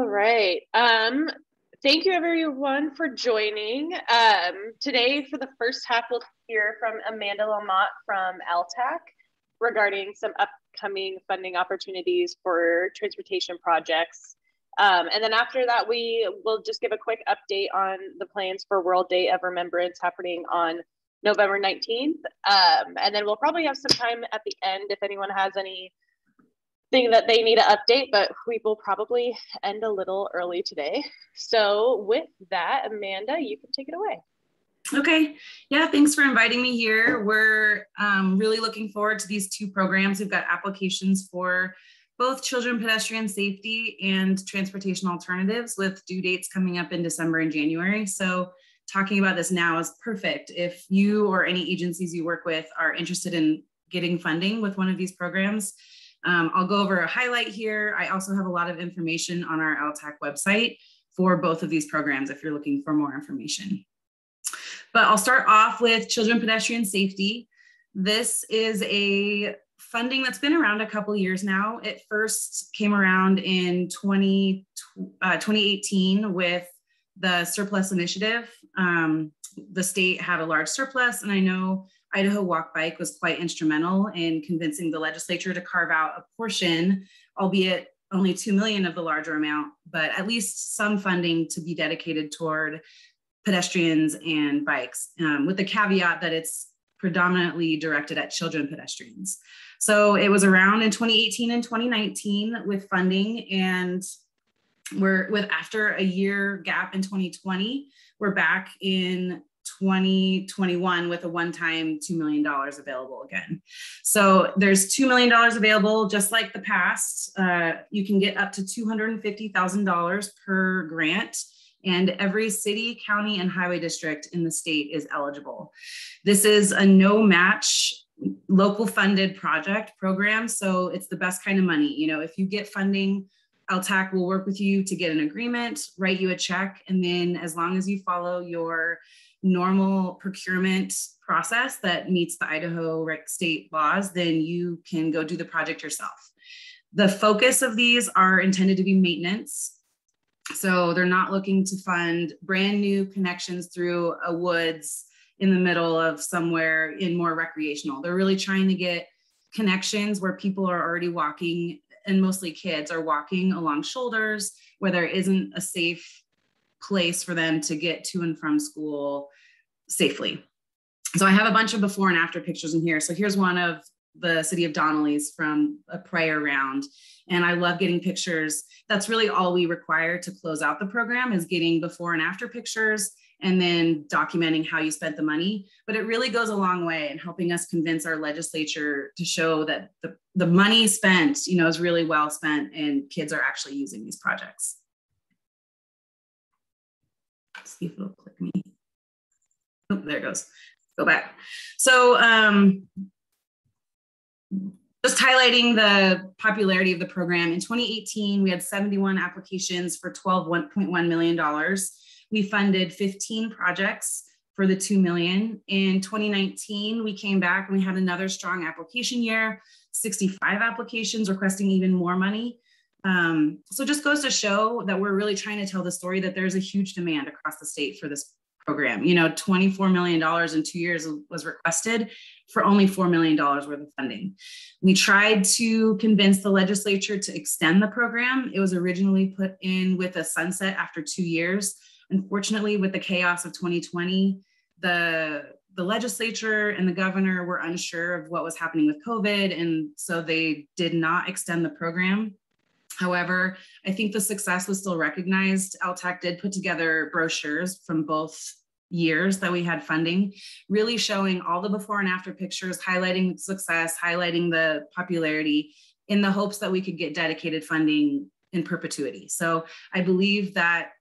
right. Thank you everyone for joining. Today for the first half, we'll hear from Amanda Lamont from LTAC regarding some upcoming funding opportunities for transportation projects. And then after that, we will just give a quick update on the plans for World Day of Remembrance happening on November 19th. And then we'll probably have some time at the end if anyone has anything that they need to update, but we will probably end a little early today. So with that, Amanda, you can take it away. Okay. Yeah, thanks for inviting me here. We're really looking forward to these two programs. We've got applications for both children pedestrian safety and transportation alternatives with due dates coming up in December and January. So talking about this now is perfect. If you or any agencies you work with are interested in getting funding with one of these programs, I'll go over a highlight here. I also have a lot of information on our LTAC website for both of these programs if you're looking for more information. But I'll start off with children pedestrian safety. This is a funding that's been around a couple years now. It first came around in 2018 with the surplus initiative. The state had a large surplus, and I know Idaho Walk Bike was quite instrumental in convincing the legislature to carve out a portion, albeit only $2 million of the larger amount, but at least some funding to be dedicated toward pedestrians and bikes, with the caveat that it's predominantly directed at children pedestrians. So it was around in 2018 and 2019 with funding, and after a year gap in 2020, we're back in 2021 with a one-time $2 million available again. So there's $2 million available, just like the past. You can get up to $250,000 per grant, and every city, county, and highway district in the state is eligible. This is a no-match local funded program, so it's the best kind of money. You know, if you get funding, LTAC will work with you to get an agreement, write you a check, and then as long as you follow your normal procurement process that meets the Idaho state laws, then you can go do the project yourself. The focus of these are intended to be maintenance. So they're not looking to fund brand new connections through a woods in the middle of somewhere in more recreational. They're really trying to get connections where people are already walking, and mostly kids are walking along shoulders where there isn't a safe place for them to get to and from school safely. So I have a bunch of before and after pictures in here. So here's one of the city of Donnelly's from a prior round. And I love getting pictures. That's really all we require to close out the program, is getting before and after pictures and then documenting how you spent the money. But it really goes a long way in helping us convince our legislature to show that the money spent, you know, is really well spent and kids are actually using these projects. Let's see if it'll click me. Oh, there it goes. Go back. So just highlighting the popularity of the program. In 2018, we had 71 applications for $12.1 million. We funded 15 projects for the $2 million. In 2019, we came back and we had another strong application year, 65 applications requesting even more money. So just goes to show that we're really trying to tell the story that there's a huge demand across the state for this program. You know, $24 million in 2 years was requested for only $4 million worth of funding. We tried to convince the legislature to extend the program. It was originally put in with a sunset after 2 years. Unfortunately, with the chaos of 2020, the legislature and the governor were unsure of what was happening with COVID, and so they did not extend the program. However, I think the success was still recognized. LTAC did put together brochures from both years that we had funding, really showing all the before and after pictures, highlighting success, highlighting the popularity, in the hopes that we could get dedicated funding in perpetuity. So I believe that,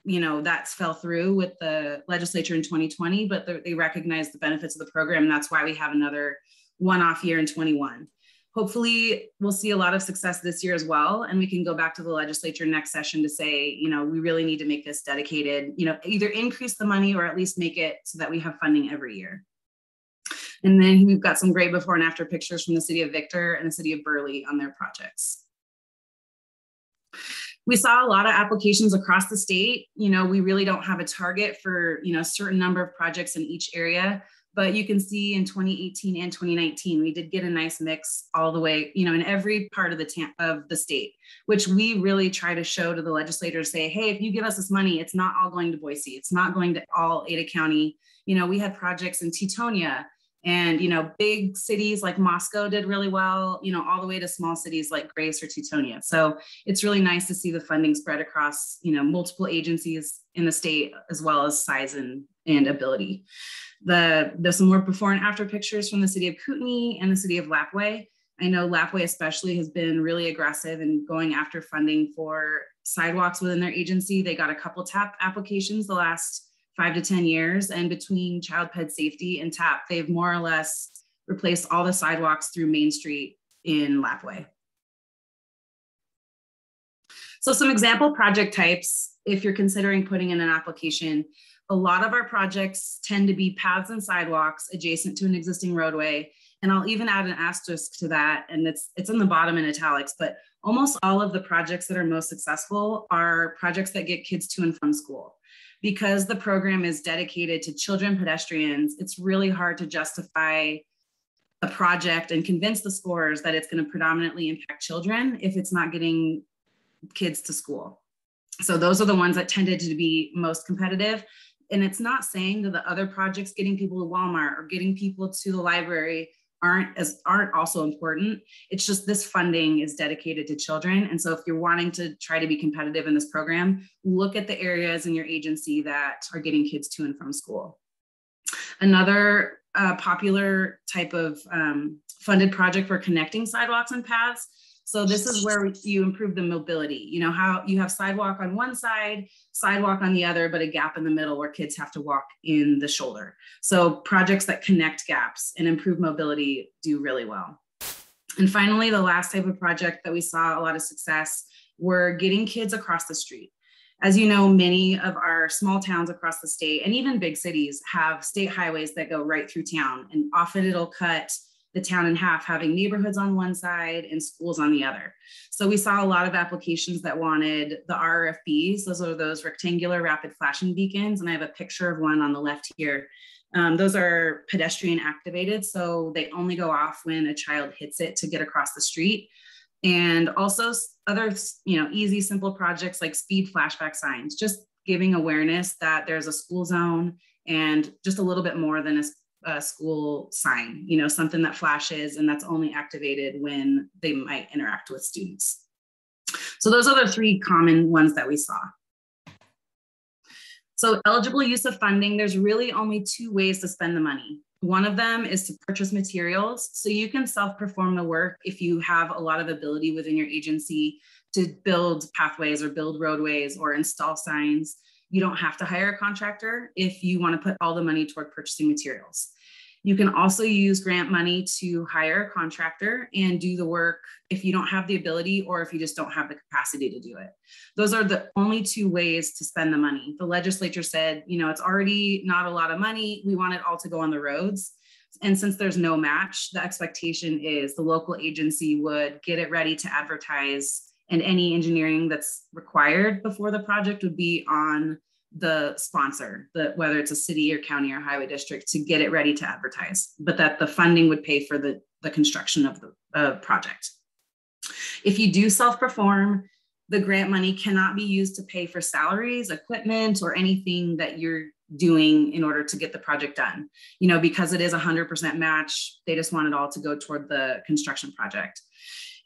you know, that fell through with the legislature in 2020, but they recognized the benefits of the program. And that's why we have another one-off year in 21. Hopefully we'll see a lot of success this year as well. And we can go back to the legislature next session to say, you know, we really need to make this dedicated, you know, either increase the money or at least make it so that we have funding every year. And then we've got some great before and after pictures from the city of Victor and the city of Burley on their projects. We saw a lot of applications across the state. We really don't have a target for, a certain number of projects in each area, but you can see in 2018 and 2019, we did get a nice mix all the way, in every part of the state, which we really try to show to the legislators, say, hey, if you give us this money, it's not all going to Boise. It's not going to all Ada County. We had projects in Teutonia, and, big cities like Moscow did really well, all the way to small cities like Grace or Teutonia. So it's really nice to see the funding spread across, multiple agencies in the state, as well as size and ability. There's some more before and after pictures from the city of Kootenai and the city of Lapwai. I know Lapwai especially has been really aggressive in going after funding for sidewalks within their agency. They got a couple TAP applications the last 5 to 10 years, and between child ped safety and TAP, they've more or less replaced all the sidewalks through Main Street in Lapwai. So some example project types, if you're considering putting in an application, a lot of our projects tend to be paths and sidewalks adjacent to an existing roadway. And I'll even add an asterisk to that, and it's in the bottom in italics, but almost all of the projects that are most successful are projects that get kids to and from school. Because the program is dedicated to children pedestrians, it's really hard to justify a project and convince the scorers that it's going to predominantly impact children if it's not getting kids to school. So those are the ones that tended to be most competitive. And it's not saying that the other projects, getting people to Walmart or getting people to the library, aren't also important. It's just this funding is dedicated to children. And so if you're wanting to try to be competitive in this program, look at the areas in your agency that are getting kids to and from school. Another popular type of funded project for connecting sidewalks and paths. So this is where you improve the mobility. How you have sidewalk on one side, sidewalk on the other, but a gap in the middle where kids have to walk in the shoulder. So projects that connect gaps and improve mobility do really well. And finally, the last type of project that we saw a lot of success were getting kids across the street. As you know, many of our small towns across the state and even big cities have state highways that go right through town, and often it'll cut the town in half, having neighborhoods on one side and schools on the other. So we saw a lot of applications that wanted the RRFBs. Those are those rectangular rapid flashing beacons. And I have a picture of one on the left here. Those are pedestrian activated. So they only go off when a child hits it to get across the street. And also other, easy, simple projects like speed flashback signs, just giving awareness that there's a school zone and just a little bit more than a school sign, something that flashes and that's only activated when they might interact with students. So those are the three common ones that we saw. So eligible use of funding, there's really only two ways to spend the money. One of them is to purchase materials. So you can self-perform the work if you have a lot of ability within your agency to build pathways or build roadways or install signs. You don't have to hire a contractor if you want to put all the money toward purchasing materials. You can also use grant money to hire a contractor and do the work if you don't have the ability or if you just don't have the capacity to do it. Those are the only two ways to spend the money. The legislature said, it's already not a lot of money. We want it all to go on the roads. And since there's no match, the expectation is the local agency would get it ready to advertise, and any engineering that's required before the project would be on the sponsor, whether it's a city or county or highway district, to get it ready to advertise, but that the funding would pay for the construction of the project. If you do self-perform, the grant money cannot be used to pay for salaries, equipment, or anything that you're doing in order to get the project done. Because it is 100% match, they just want it all to go toward the construction project.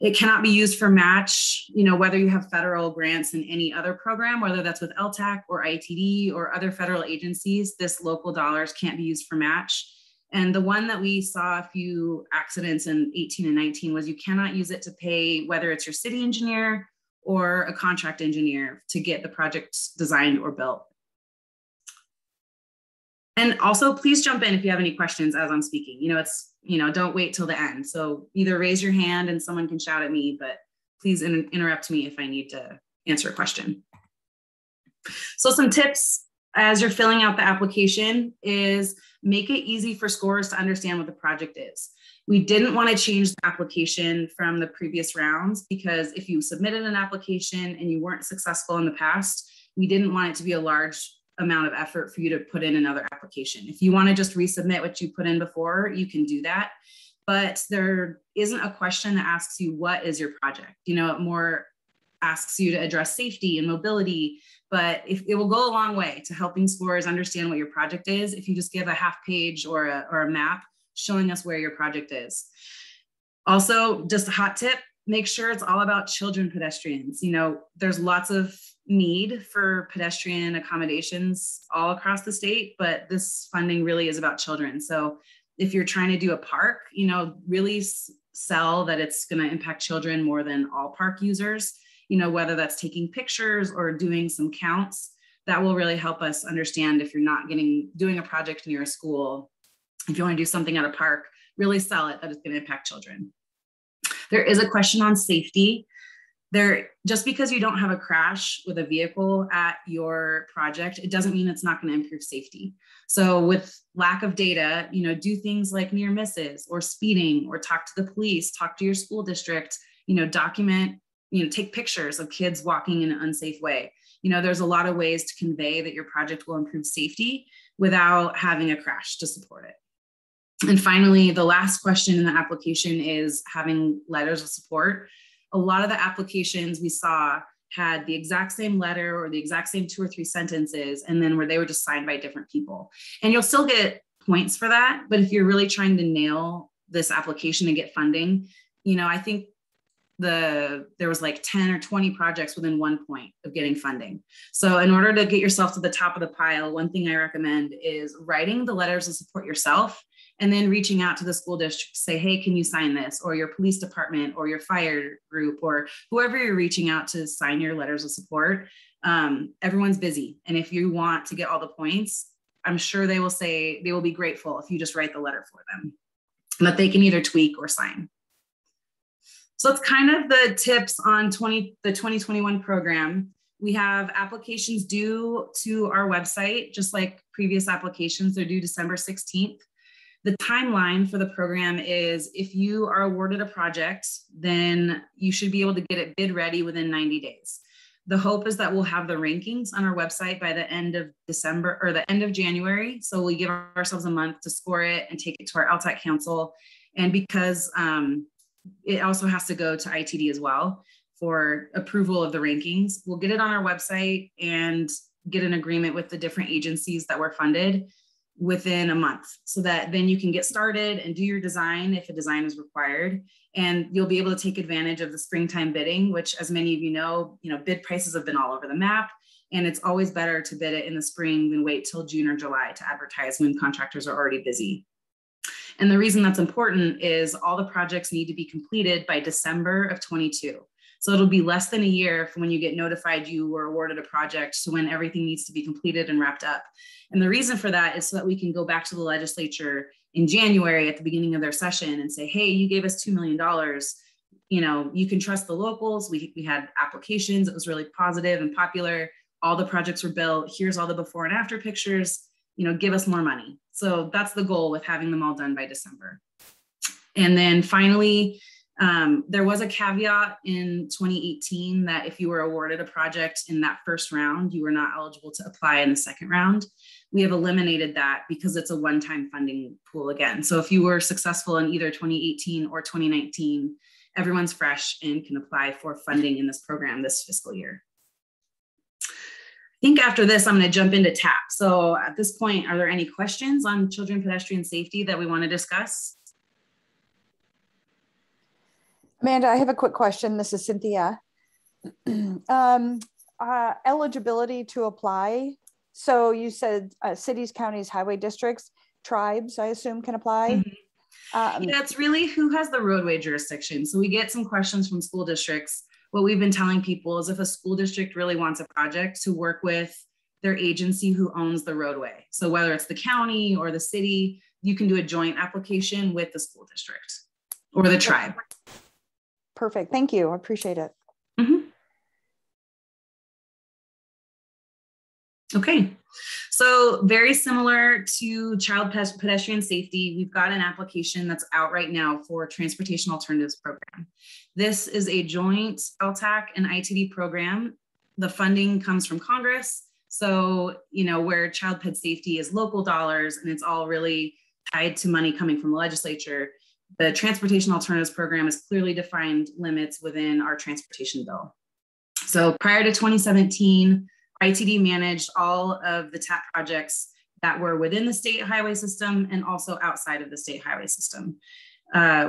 It cannot be used for match, whether you have federal grants in any other program, whether that's with LHTAC or ITD or other federal agencies, this local dollars can't be used for match. And the one that we saw a few accidents in 18 and 19 was you cannot use it to pay whether it's your city engineer or a contract engineer to get the project designed or built. And also, please jump in if you have any questions as I'm speaking. Don't wait till the end. So either raise your hand and someone can shout at me, but please interrupt me if I need to answer a question. So some tips as you're filling out the application is make it easy for scorers to understand what the project is. We didn't want to change the application from the previous rounds because if you submitted an application and you weren't successful in the past, we didn't want it to be a large amount of effort for you to put in another application. If you want to just resubmit what you put in before, you can do that. But there isn't a question that asks you, what is your project? You know, it more asks you to address safety and mobility, but if it will go a long way to helping explorers understand what your project is if you just give a half page or a map showing us where your project is. Also, just a hot tip, make sure it's all about children pedestrians. You know, there's lots of need for pedestrian accommodations all across the state, but this funding really is about children. So if you're trying to do a park, you know, really sell that it's going to impact children more than all park users, you know, whether that's taking pictures or doing some counts, that will really help us understand if you're not doing a project near a school. If you want to do something at a park, really sell it that it's going to impact children. There is a question on safety. Just because you don't have a crash with a vehicle at your project, it doesn't mean it's not going to improve safety. So with lack of data, you know, do things like near misses or speeding, or talk to the police, talk to your school district, you know, document, you know, take pictures of kids walking in an unsafe way. You know, there's a lot of ways to convey that your project will improve safety without having a crash to support it. And finally, the last question in the application is having letters of support. A lot of the applications we saw had the exact same letter or the exact same 2 or 3 sentences, and then where they were just signed by different people. And you'll still get points for that. But if you're really trying to nail this application and get funding, you know, I think there was like 10 or 20 projects within 1 point of getting funding. So in order to get yourself to the top of the pile, one thing I recommend is writing the letters of support yourself, and then reaching out to the school district to say, hey, can you sign this? Or your police department or your fire group or whoever you're reaching out to sign your letters of support. Everyone's busy. And if you want to get all the points, I'm sure they will say they will be grateful if you just write the letter for them, that they can either tweak or sign. So that's kind of the tips on the 2021 program. We have applications due to our website, just like previous applications, they're due December 16th. The timeline for the program is if you are awarded a project, then you should be able to get it bid ready within 90 days. The hope is that we'll have the rankings on our website by the end of December or the end of January. So we give ourselves a month to score it and take it to our LHTAC council. And because it also has to go to ITD as well for approval of the rankings, we'll get it on our website and get an agreement with the different agencies that were funded within a month, so that then you can get started and do your design if a design is required. And you'll be able to take advantage of the springtime bidding, which, as many of you know, bid prices have been all over the map. And it's always better to bid it in the spring than wait till June or July to advertise when contractors are already busy. And the reason that's important is all the projects need to be completed by December of 22. So it'll be less than a year from when you get notified you were awarded a project to when everything needs to be completed and wrapped up. And the reason for that is so that we can go back to the legislature in January at the beginning of their session and say, hey, you gave us $2 million. You know, you can trust the locals. We had applications. It was really positive and popular. All the projects were built. Here's all the before and after pictures. You know, give us more money. So that's the goal with having them all done by December. And then finally, there was a caveat in 2018 that if you were awarded a project in that first round, you were not eligible to apply in the second round. We have eliminated that because it's a one-time funding pool again. So if you were successful in either 2018 or 2019, everyone's fresh and can apply for funding in this program this fiscal year. I think after this, I'm going to jump into TAP. So at this point, are there any questions on children pedestrian safety that we want to discuss? Amanda, I have a quick question. This is Cynthia. Eligibility to apply. So you said cities, counties, highway districts, tribes, I assume, can apply? Mm-hmm. Yeah, it's really who has the roadway jurisdiction. So we get some questions from school districts. What we've been telling people is if a school district really wants a project, to work with their agency who owns the roadway. So whether it's the county or the city, you can do a joint application with the school district or the tribe. Perfect. Thank you. I appreciate it. Mm-hmm. Okay. So very similar to child pedestrian safety, we've got an application that's out right now for Transportation Alternatives Program. This is a joint LTAC and ITD program. The funding comes from Congress. So, where child ped safety is local dollars and it's all really tied to money coming from the legislature, the Transportation Alternatives Program is clearly defined limits within our transportation bill. So prior to 2017, ITD managed all of the TAP projects that were within the state highway system and also outside of the state highway system.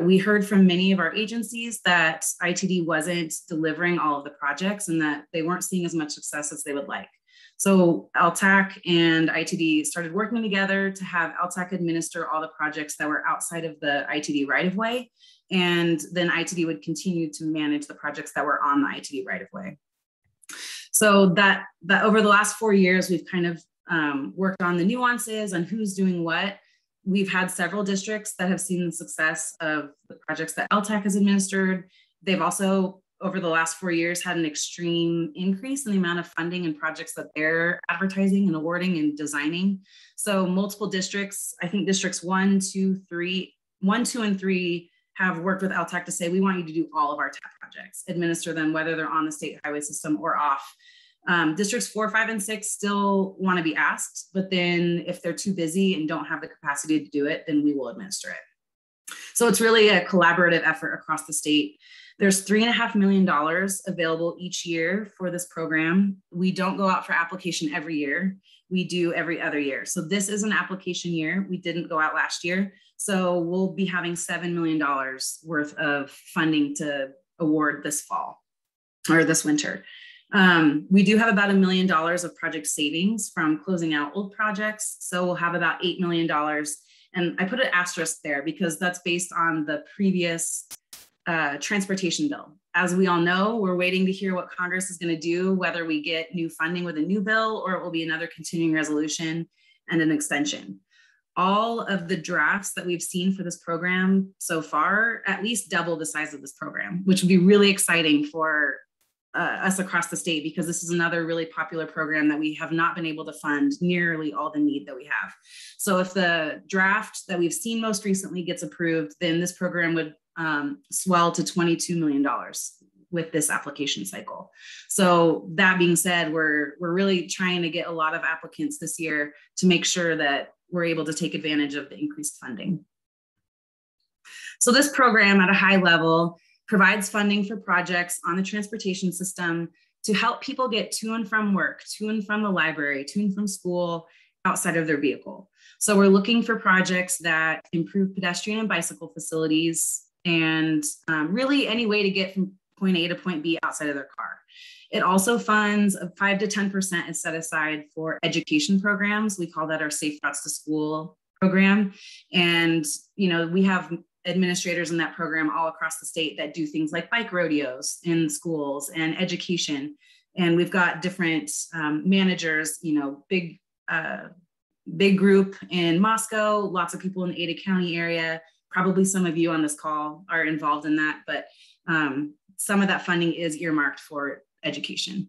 We heard from many of our agencies that ITD wasn't delivering all of the projects and that they weren't seeing as much success as they would like. So LTAC and ITD started working together to have LTAC administer all the projects that were outside of the ITD right-of-way, and then ITD would continue to manage the projects that were on the ITD right-of-way. So that over the last 4 years, we've kind of worked on the nuances on who's doing what. We've had several districts that have seen the success of the projects that LTAC has administered. They've also, over the last 4 years, had an extreme increase in the amount of funding and projects that they're advertising and awarding and designing. So multiple districts, I think districts 1, 2, and 3 have worked with LTAC to say, we want you to do all of our TAP projects, administer them, whether they're on the state highway system or off. Districts 4, 5, and 6 still want to be asked, but then if they're too busy and don't have the capacity to do it, then we will administer it. So it's really a collaborative effort across the state. There's $3.5 million available each year for this program. We don't go out for application every year. We do every other year. So this is an application year. We didn't go out last year. So we'll be having $7 million worth of funding to award this fall or this winter. We do have about $1 million of project savings from closing out old projects. So we'll have about $8 million. And I put an asterisk there because that's based on the previous transportation bill. As we all know, we're waiting to hear what Congress is going to do, whether we get new funding with a new bill or it will be another continuing resolution and an extension. All of the drafts that we've seen for this program so far at least double the size of this program, which would be really exciting for us across the state, because this is another really popular program that we have not been able to fund nearly all the need that we have. So if the draft that we've seen most recently gets approved, then this program would swell to $22 million with this application cycle. So that being said, we're really trying to get a lot of applicants this year to make sure that we're able to take advantage of the increased funding. So this program at a high level provides funding for projects on the transportation system to help people get to and from work, to and from the library, to and from school outside of their vehicle. So we're looking for projects that improve pedestrian and bicycle facilities and really any way to get from point A to point B outside of their car. It also funds 5 to 10% is set aside for education programs. We call that our Safe Routes to School program. And, we have administrators in that program all across the state that do things like bike rodeos in schools and education. And we've got different managers, big group in Moscow, lots of people in the Ada County area. Probably some of you on this call are involved in that, but some of that funding is earmarked for education.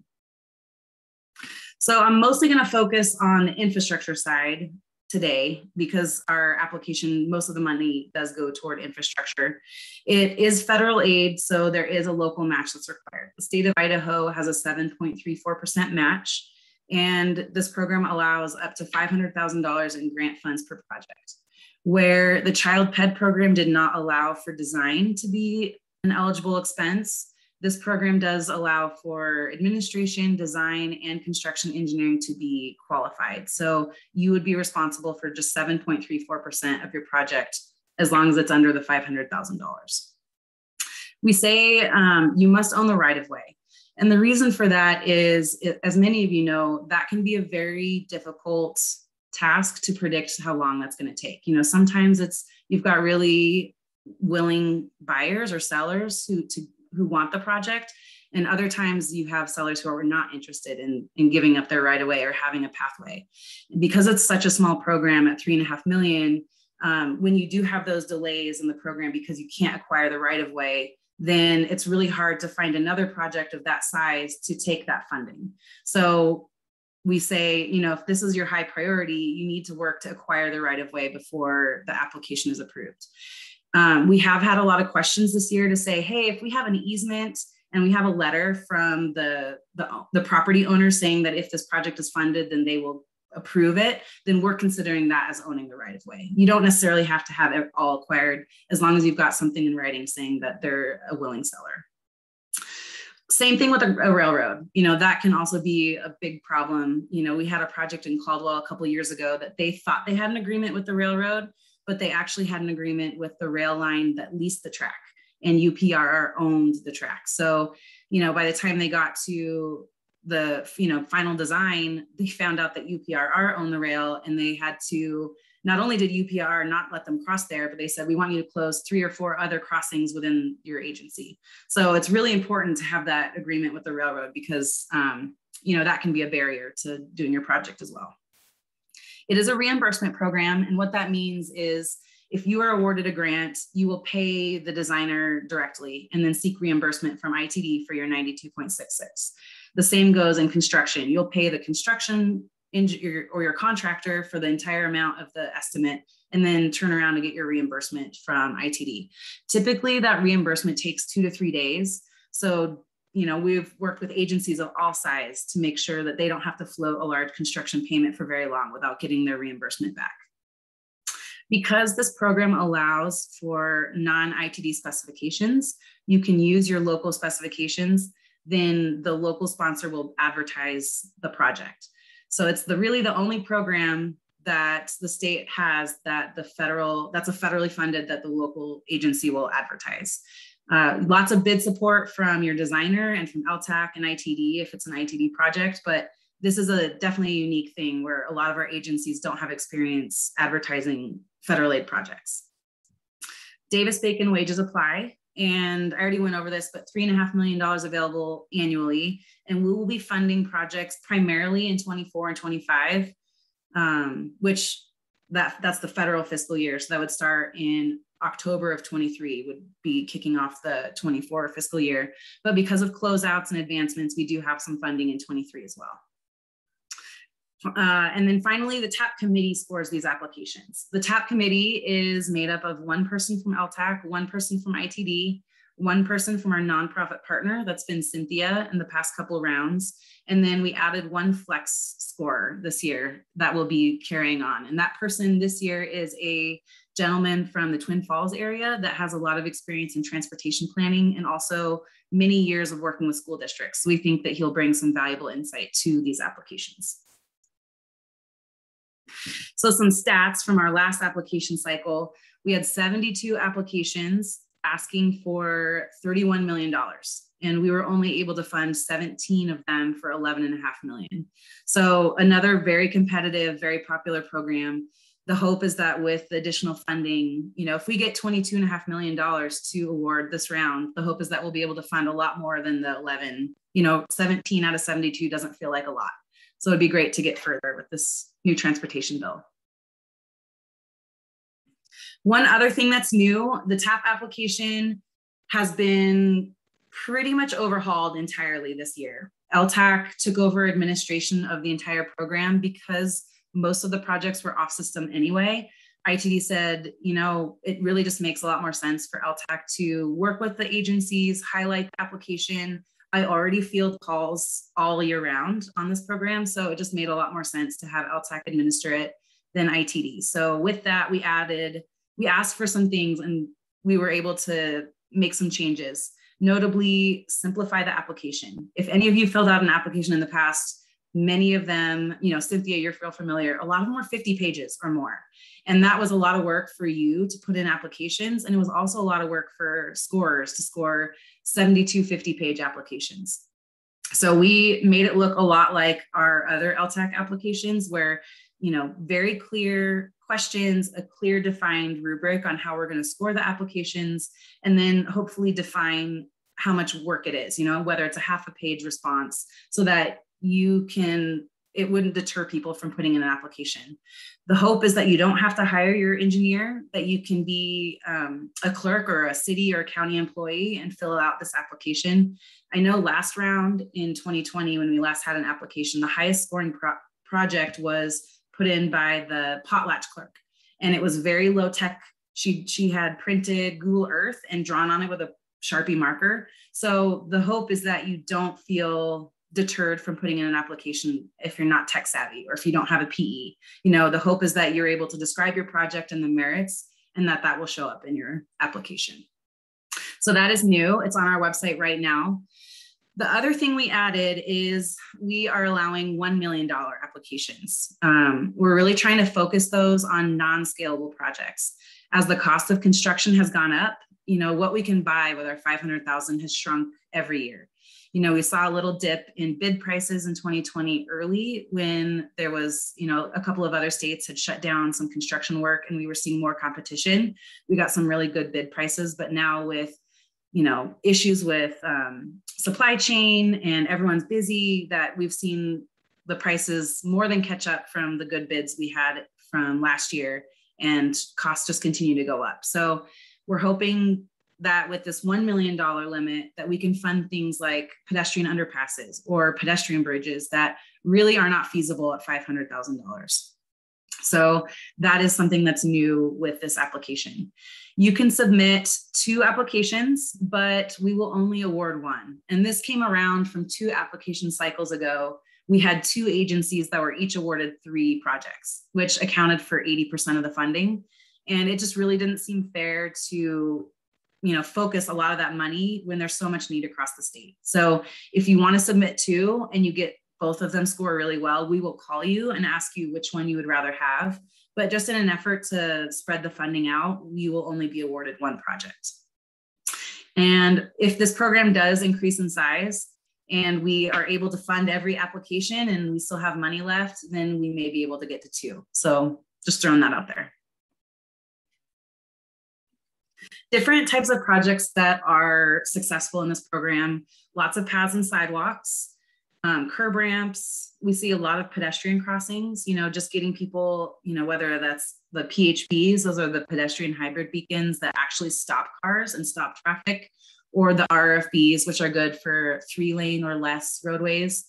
So I'm mostly going to focus on the infrastructure side today because our application, most of the money does go toward infrastructure. It is federal aid, so there is a local match that's required. The state of Idaho has a 7.34% match, and this program allows up to $500,000 in grant funds per project. Where the child ped program did not allow for design to be an eligible expense, this program does allow for administration, design, and construction engineering to be qualified. So you would be responsible for just 7.34% of your project as long as it's under the $500,000. We say you must own the right-of-way. And the reason for that is, as many of you know, that can be a very difficult task to predict how long that's going to take. Sometimes you've got really willing buyers or sellers who want the project, and other times you have sellers who are not interested in giving up their right of way or having a pathway. Because it's such a small program at $3.5 million, when you do have those delays in the program because you can't acquire the right of way, then it's really hard to find another project of that size to take that funding. So we say, you know, if this is your high priority, you need to work to acquire the right of way before the application is approved. We have had a lot of questions this year to say, hey, if we have an easement and we have a letter from the property owner saying that if this project is funded, then they will approve it, then we're considering that as owning the right of way. You don't necessarily have to have it all acquired as long as you've got something in writing saying that they're a willing seller. Same thing with a railroad. You know, that can also be a big problem. You know, we had a project in Caldwell a couple of years ago that they thought they had an agreement with the railroad, but they actually had an agreement with the rail line that leased the track, and UPRR owned the track. So, you know, by the time they got to the, you know, final design, they found out that UPRR owned the rail, and they had to, not only did UPRR not let them cross there, but they said, we want you to close 3 or 4 other crossings within your agency. So it's really important to have that agreement with the railroad because, you know, that can be a barrier to doing your project as well. It is a reimbursement program. And what that means is if you are awarded a grant, you will pay the designer directly and then seek reimbursement from ITD for your 92.66. The same goes in construction. You'll pay the construction engineer or your contractor for the entire amount of the estimate and then turn around and get your reimbursement from ITD. Typically that reimbursement takes 2 to 3 days. So, you know, we've worked with agencies of all sizes to make sure that they don't have to float a large construction payment for very long without getting their reimbursement back. Because this program allows for non-ITD specifications, you can use your local specifications, then the local sponsor will advertise the project. So it's really the only program that the state has that that's a federally funded that the local agency will advertise. Lots of bid support from your designer and from LHTAC and ITD if it's an ITD project, but this is definitely a unique thing where a lot of our agencies don't have experience advertising federal aid projects. Davis-Bacon wages apply. And I already went over this, but $3.5 million available annually. And we will be funding projects primarily in 24 and 25, which that's the federal fiscal year. So that would start in October of 23 would be kicking off the 24 fiscal year. But because of closeouts and advancements, we do have some funding in 23 as well. And then finally, the TAP committee scores these applications. The TAP committee is made up of 1 person from LHTAC, 1 person from ITD, 1 person from our nonprofit partner, that's been Cynthia in the past couple rounds. And then we added 1 flex scorer this year that will be carrying on. And that person this year is a gentleman from the Twin Falls area that has a lot of experience in transportation planning and also many years of working with school districts. So we think that he'll bring some valuable insight to these applications. So some stats from our last application cycle, we had 72 applications asking for $31 million. And we were only able to fund 17 of them for $11.5 million. So another very competitive, very popular program. The hope is that with the additional funding, you know, if we get $22.5 million to award this round, the hope is that we'll be able to fund a lot more than the 11, you know, 17 out of 72 doesn't feel like a lot. So it'd be great to get further with this new transportation bill. One other thing that's new, the TAP application has been pretty much overhauled entirely this year. LHTAC took over administration of the entire program because most of the projects were off system anyway. ITD said, you know, it really just makes a lot more sense for LHTAC to work with the agencies, highlight the application. I already field calls all year round on this program, so it just made a lot more sense to have LHTAC administer it than ITD. So with that, we asked for some things and we were able to make some changes, notably simplify the application. If any of you filled out an application in the past, many of them, you know, Cynthia, you're real familiar, a lot of them were 50 pages or more. And that was a lot of work for you to put in applications. And it was also a lot of work for scorers to score 72 50-page applications. So we made it look a lot like our other LHTAC applications where, you know, very clear questions, a clear defined rubric on how we're going to score the applications, and then hopefully define how much work it is, you know, whether it's a half a page response so that you can it wouldn't deter people from putting in an application. The hope is that you don't have to hire your engineer, that you can be a clerk or a city or a county employee and fill out this application. I know last round in 2020, when we last had an application, the highest scoring project was put in by the potlatch clerk. And it was very low tech. She had printed Google Earth and drawn on it with a Sharpie marker. So the hope is that you don't feel deterred from putting in an application if you're not tech savvy or if you don't have a PE. You know, the hope is that you're able to describe your project and the merits, and that will show up in your application. So that is new. It's on our website right now. The other thing we added is we are allowing $1 million applications. We're really trying to focus those on non-scalable projects. As the cost of construction has gone up, you know, what we can buy with our 500,000 has shrunk every year. You know, we saw a little dip in bid prices in 2020 early when there was, you know, a couple of other states had shut down some construction work and we were seeing more competition. We got some really good bid prices, but now with, you know, issues with supply chain and everyone's busy, that we've seen the prices more than catch up from the good bids we had from last year, and costs just continue to go up. So we're hoping that with this $1 million limit that we can fund things like pedestrian underpasses or pedestrian bridges that really are not feasible at $500,000. So that is something that's new with this application. You can submit 2 applications, but we will only award 1. And this came around from 2 application cycles ago. We had 2 agencies that were each awarded 3 projects, which accounted for 80% of the funding. And it just really didn't seem fair to, you know, focus a lot of that money when there's so much need across the state. So if you want to submit 2 and you get both of them score really well, we will call you and ask you which one you would rather have. But just in an effort to spread the funding out, you will only be awarded 1 project. And if this program does increase in size and we are able to fund every application and we still have money left, then we may be able to get to 2. So just throwing that out there. Different types of projects that are successful in this program: lots of paths and sidewalks, curb ramps. We see a lot of pedestrian crossings, you know, just getting people, you know, whether that's the PHBs, those are the pedestrian hybrid beacons that actually stop cars and stop traffic, or the RFBs, which are good for 3-lane or less roadways.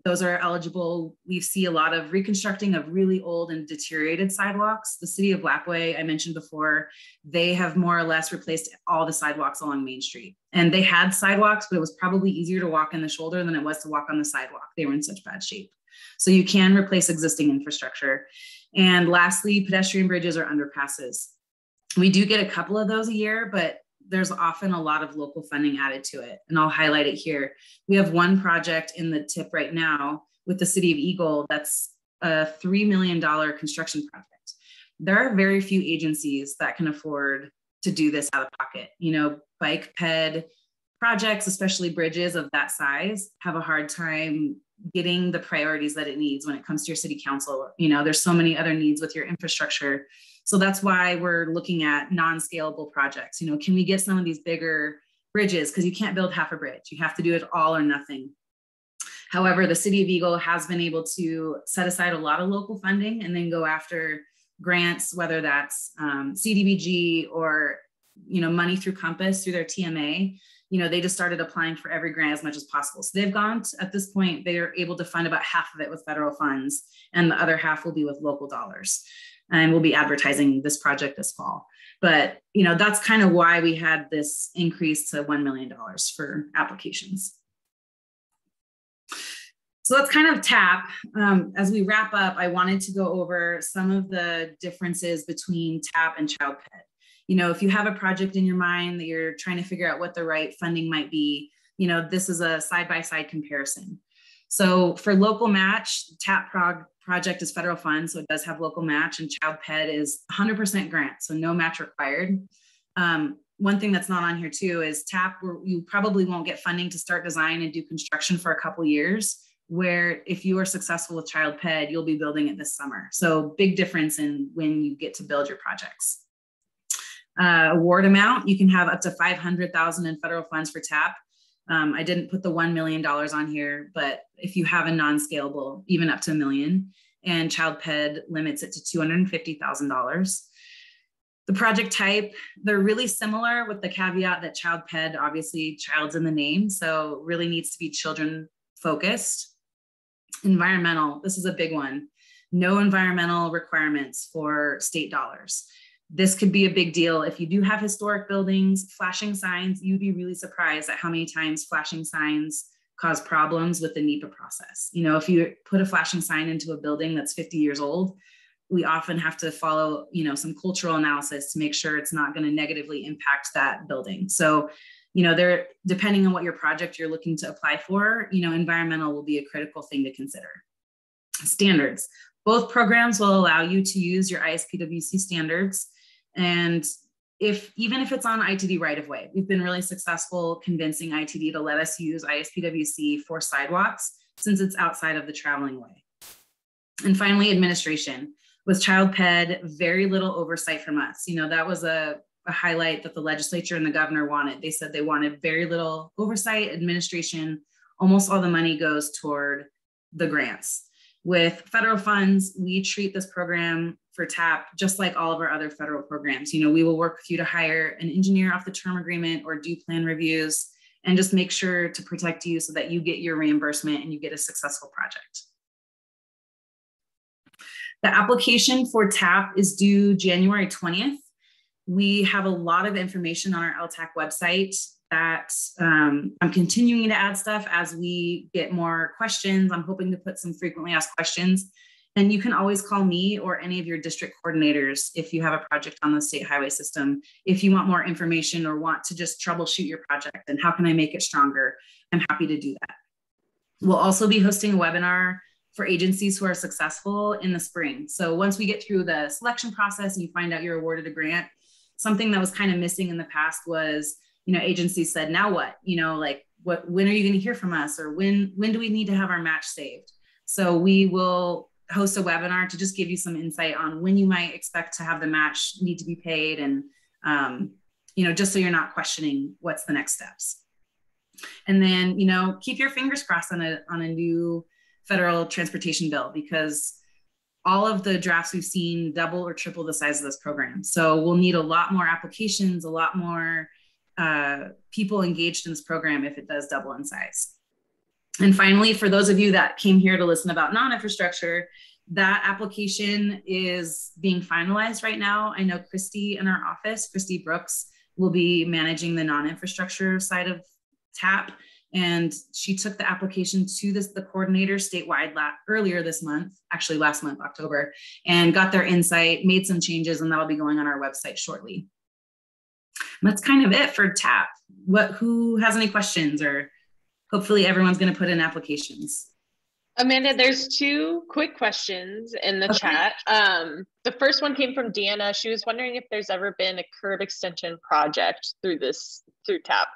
Those are eligible. We see a lot of reconstructing of really old and deteriorated sidewalks. The city of Lapwai, I mentioned before, they have more or less replaced all the sidewalks along Main Street. And they had sidewalks, but it was probably easier to walk in the shoulder than it was to walk on the sidewalk. They were in such bad shape. So you can replace existing infrastructure. And lastly, pedestrian bridges or underpasses. We do get a couple of those a year, but there's often a lot of local funding added to it. And I'll highlight it here. We have 1 project in the tip right now with the city of Eagle that's a $3 million construction project. There are very few agencies that can afford to do this out of pocket. You know, bike ped projects, especially bridges of that size, have a hard time getting the priorities that it needs when it comes to your city council. You know, there's so many other needs with your infrastructure. So that's why we're looking at non-scalable projects. You know, can we get some of these bigger bridges? Because you can't build half a bridge. You have to do it all or nothing. However, the city of Eagle has been able to set aside a lot of local funding and then go after grants, whether that's CDBG or, you know, money through Compass through their TMA. You know, they just started applying for every grant as much as possible. So they've gone to, at this point, they are able to fund about half of it with federal funds, and the other half will be with local dollars. And we'll be advertising this project this fall. But, you know, that's kind of why we had this increase to $1 million for applications. So that's kind of TAP. As we wrap up, I wanted to go over some of the differences between TAP and Child Ped. You know, if you have a project in your mind that you're trying to figure out what the right funding might be, you know, this is a side-by-side comparison. So for local match, TAP project is federal funds, so it does have local match, and Child Ped is 100% grant, so no match required. One thing that's not on here too is TAP, you probably won't get funding to start design and do construction for a couple years, where if you are successful with Child Ped, you'll be building it this summer. So big difference in when you get to build your projects. Award amount, you can have up to $500,000 in federal funds for TAP. I didn't put the $1 million on here, but if you have a non-scalable, even up to $1 million, and Child Ped limits it to $250,000. The project type, they're really similar with the caveat that Child Ped, obviously child's in the name, so really needs to be children focused. Environmental, this is a big one. No environmental requirements for state dollars. This could be a big deal. If you do have historic buildings, flashing signs, you'd be really surprised at how many times flashing signs cause problems with the NEPA process. You know, if you put a flashing sign into a building that's 50 years old, we often have to follow, you know, some cultural analysis to make sure it's not going to negatively impact that building. So, you know, there, depending on what your project you're looking to apply for, you know, environmental will be a critical thing to consider. Standards. Both programs will allow you to use your ISPWC standards. And even if it's on ITD right of way, we've been really successful convincing ITD to let us use ISPWC for sidewalks since it's outside of the traveling way. And finally, administration. With Child Ped, very little oversight from us. You know, that was a highlight that the legislature and the governor wanted. They said they wanted very little oversight, administration. Almost all the money goes toward the grants. With federal funds, we treat this program for TAP just like all of our other federal programs. You know, we will work with you to hire an engineer off the term agreement or do plan reviews and just make sure to protect you so that you get your reimbursement and you get a successful project. The application for TAP is due January 20th. We have a lot of information on our LTAC website that I'm continuing to add stuff as we get more questions. I'm hoping to put some frequently asked questions. And you can always call me or any of your district coordinators if you have a project on the state highway system. If you want more information or want to just troubleshoot your project and how can I make it stronger, I'm happy to do that. We'll also be hosting a webinar for agencies who are successful in the spring. So once we get through the selection process and you find out you're awarded a grant, something that was kind of missing in the past was, you know, agencies said, now what? You know, like, when are you going to hear from us? Or when do we need to have our match saved? So we will host a webinar to just give you some insight on when you might expect to have the match need to be paid. And, you know, just so you're not questioning what's the next steps. And then, you know, keep your fingers crossed on a new federal transportation bill, because all of the drafts we've seen double or triple the size of this program. So we'll need a lot more applications, a lot more people engaged in this program if it does double in size. And finally, for those of you that came here to listen about non-infrastructure, that application is being finalized right now. I know Christy in our office, Christy Brooks, will be managing the non-infrastructure side of TAP. And she took the application to the coordinator statewide earlier this month, actually last month, October, and got their insight, made some changes, and that'll be going on our website shortly. And that's kind of it for TAP. Who has any questions? Or hopefully everyone's going to put in applications. Amanda, there's two quick questions in the chat. The first one came from Deanna. She was wondering if there's ever been a curb extension project through TAP.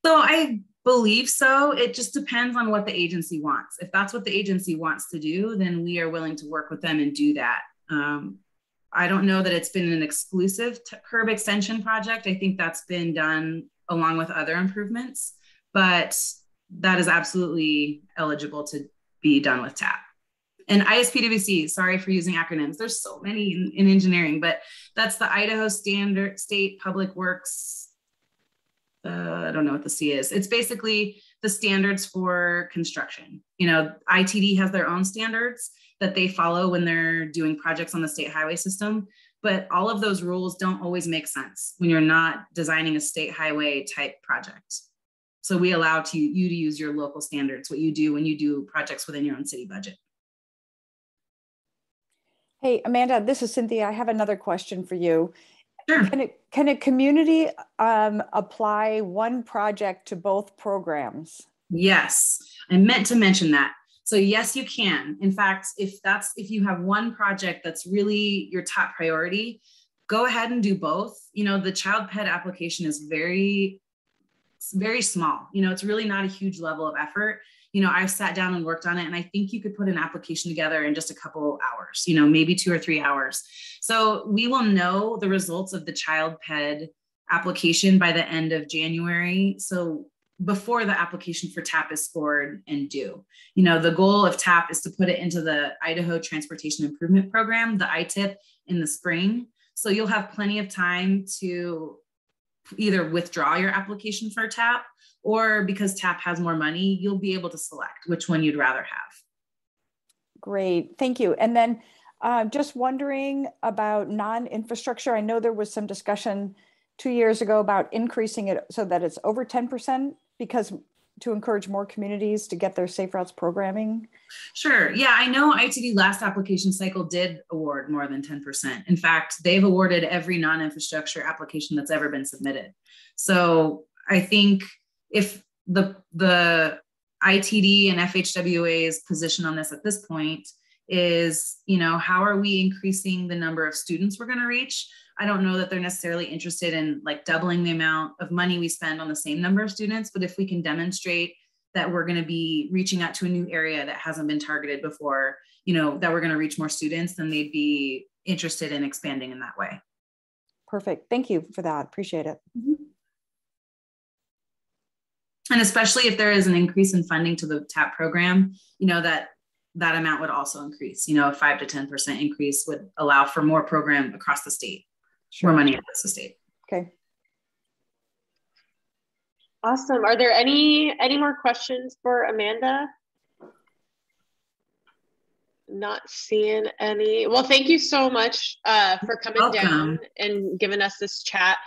So I believe so. It just depends on what the agency wants. If that's what the agency wants to do, then we are willing to work with them and do that. I don't know that it's been an exclusive curb extension project. I think that's been done along with other improvements, but that is absolutely eligible to be done with TAP. And ISPWC, sorry for using acronyms. There's so many in engineering, but that's the Idaho State Public Works. I don't know what the C is. It's basically the standards for construction. You know, ITD has their own standards that they follow when they're doing projects on the state highway system, but all of those rules don't always make sense when you're not designing a state highway type project. So we allow you to use your local standards, what you do when you do projects within your own city budget. Hey, Amanda, this is Cynthia. I have another question for you. Sure. Can a community apply one project to both programs? Yes, I meant to mention that. So yes, you can. In fact, if you have one project that's really your top priority, go ahead and do both. You know, the Child Ped application is very small. You know, it's really not a huge level of effort. You know, I've sat down and worked on it, and I think you could put an application together in just a couple hours, you know, maybe 2 or 3 hours. So we will know the results of the Child Ped application by the end of January. So before the application for TAP is scored and due. You know, the goal of TAP is to put it into the Idaho Transportation Improvement Program, the ITIP, in the spring. So you'll have plenty of time to either withdraw your application for TAP, or because TAP has more money, you'll be able to select which one you'd rather have. Great, thank you. And then just wondering about non-infrastructure. I know there was some discussion 2 years ago about increasing it so that it's over 10%, because to encourage more communities to get their Safe Routes programming. Sure. Yeah, I know ITD last application cycle did award more than 10%. In fact, they've awarded every non-infrastructure application that's ever been submitted. So I think if the ITD and FHWA's position on this at this point is, you know, how are we increasing the number of students we're going to reach? I don't know that they're necessarily interested in like doubling the amount of money we spend on the same number of students, but if we can demonstrate that we're going to be reaching out to a new area that hasn't been targeted before, you know, that we're going to reach more students, then they'd be interested in expanding in that way. Perfect. Thank you for that. Appreciate it. Mm-hmm. And especially if there is an increase in funding to the TAP program, you know, that amount would also increase. You know, a 5 to 10% increase would allow for more program across the state. Sure. More money across the state. Okay. Awesome. Are there any more questions for Amanda? Not seeing any. Well, thank you so much for coming down and giving us this chat.